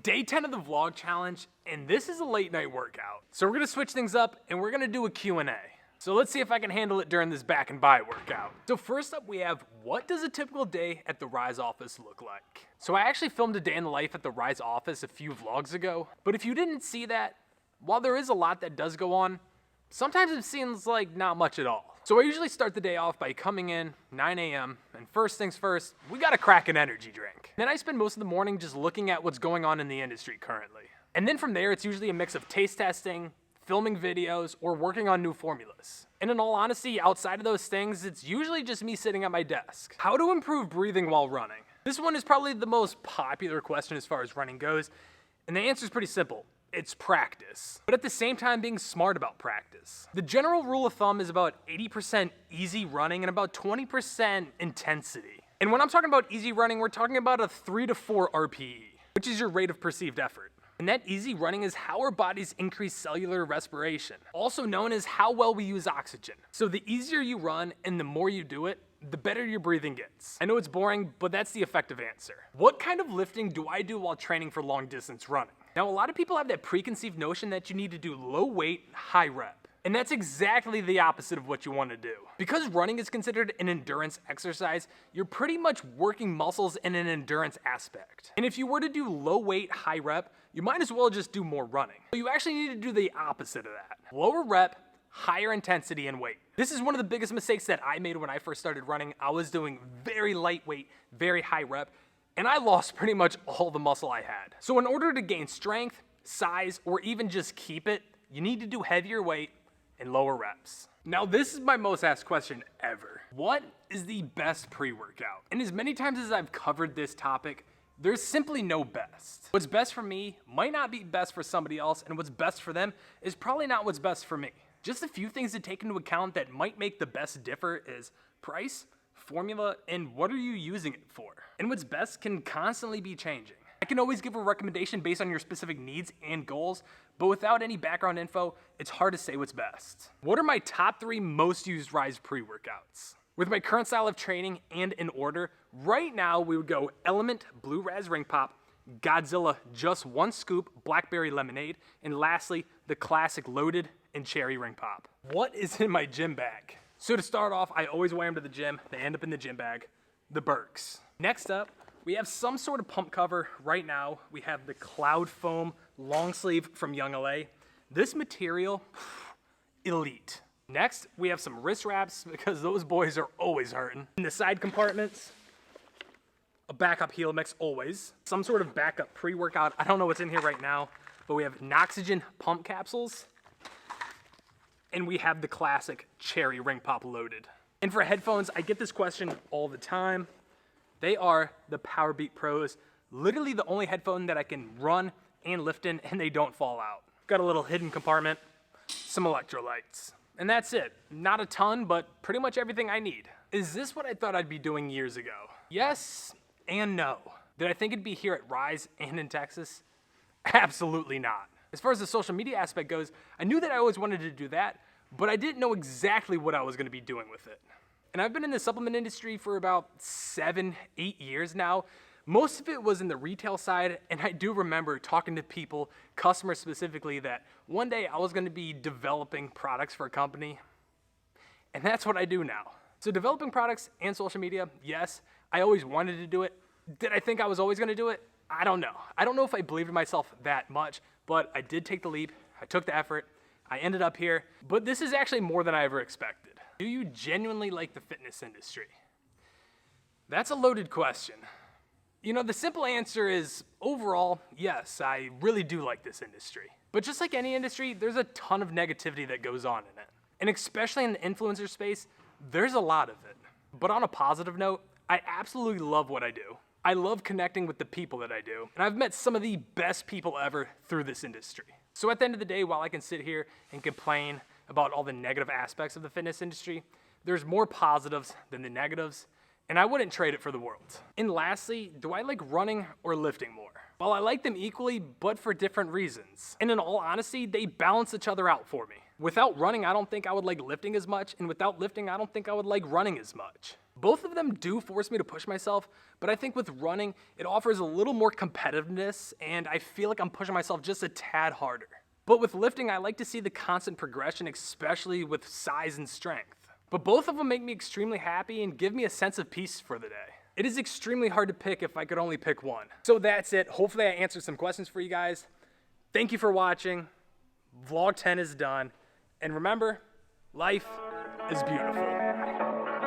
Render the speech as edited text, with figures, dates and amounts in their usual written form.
day 10 of the vlog challenge, and this is a late night workout. So we're gonna switch things up and we're gonna do a Q&A. So let's see if I can handle it during this back and by workout. So first up we have, what does a typical day at the Rise office look like? So I actually filmed a day in the life at the Rise office a few vlogs ago, but if you didn't see that, while there is a lot that does go on, sometimes it seems like not much at all. So I usually start the day off by coming in 9 a.m. and first things first, we gotta crack an energy drink. Then I spend most of the morning just looking at what's going on in the industry currently. And then from there, it's usually a mix of taste testing, filming videos, or working on new formulas. And in all honesty, outside of those things, it's usually just me sitting at my desk. How to improve breathing while running? This one is probably the most popular question as far as running goes, and the answer is pretty simple. It's practice, but at the same time being smart about practice. The general rule of thumb is about 80% easy running and about 20% intensity. And when I'm talking about easy running, we're talking about a 3 to 4 RPE, which is your rate of perceived effort. And that easy running is how our bodies increase cellular respiration, also known as how well we use oxygen. So the easier you run and the more you do it, the better your breathing gets. I know it's boring, but that's the effective answer. What kind of lifting do I do while training for long distance running? Now, a lot of people have that preconceived notion that you need to do low weight, high rep. And that's exactly the opposite of what you want to do. Because running is considered an endurance exercise, you're pretty much working muscles in an endurance aspect. And if you were to do low weight, high rep, you might as well just do more running. So you actually need to do the opposite of that. Lower rep, higher intensity and weight. This is one of the biggest mistakes that I made when I first started running. I was doing very lightweight, very high rep, and I lost pretty much all the muscle I had. So in order to gain strength, size, or even just keep it, you need to do heavier weight and lower reps. Now this is my most asked question ever. What is the best pre-workout? And as many times as I've covered this topic, there's simply no best. What's best for me might not be best for somebody else, and what's best for them is probably not what's best for me. Just a few things to take into account that might make the best differ is price, formula, and what are you using it for? And what's best can constantly be changing. I can always give a recommendation based on your specific needs and goals, but without any background info, it's hard to say what's best. What are my top 3 most used Rise pre-workouts? With my current style of training and in order, right now we would go Element Blue Raz Ring Pop, Godzilla Just One Scoop Blackberry Lemonade, and lastly, the classic Loaded and Cherry Ring Pop. What is in my gym bag? So to start off, I always wear them to the gym. They end up in the gym bag, the Birks. Next up, we have some sort of pump cover. Right now, we have the Cloud Foam long sleeve from Young LA. This material, elite. Next, we have some wrist wraps because those boys are always hurting. In the side compartments, a backup heel mix always. Some sort of backup pre-workout. I don't know what's in here right now, but we have Noxygen pump capsules. And we have the classic Cherry Ring Pop Loaded. And for headphones, I get this question all the time. They are the Powerbeat Pros. Literally the only headphone that I can run and lift in and they don't fall out. Got a little hidden compartment, some electrolytes. And that's it. Not a ton, but pretty much everything I need. Is this what I thought I'd be doing years ago? Yes and no. Did I think it'd be here at Rise and in Texas? Absolutely not. As far as the social media aspect goes, I knew that I always wanted to do that, but I didn't know exactly what I was gonna be doing with it. And I've been in the supplement industry for about 7, 8 years now. Most of it was in the retail side, and I do remember talking to people, customers specifically, that one day I was gonna be developing products for a company, and that's what I do now. So developing products and social media, yes, I always wanted to do it. Did I think I was always gonna do it? I don't know. I don't know if I believed in myself that much, but I did take the leap, I took the effort, I ended up here, but this is actually more than I ever expected. Do you genuinely like the fitness industry? That's a loaded question. You know, the simple answer is, overall, yes, I really do like this industry. But just like any industry, there's a ton of negativity that goes on in it. And especially in the influencer space, there's a lot of it. But on a positive note, I absolutely love what I do. I love connecting with the people that I do, and I've met some of the best people ever through this industry. So at the end of the day, while I can sit here and complain about all the negative aspects of the fitness industry, there's more positives than the negatives, and I wouldn't trade it for the world. And lastly, do I like running or lifting more? Well, I like them equally, but for different reasons. And in all honesty, they balance each other out for me. Without running, I don't think I would like lifting as much, and without lifting, I don't think I would like running as much. Both of them do force me to push myself, but I think with running, it offers a little more competitiveness, and I feel like I'm pushing myself just a tad harder. But with lifting, I like to see the constant progression, especially with size and strength. But both of them make me extremely happy and give me a sense of peace for the day. It is extremely hard to pick if I could only pick one. So that's it. Hopefully I answered some questions for you guys. Thank you for watching. Vlog 10 is done. And remember, life is beautiful.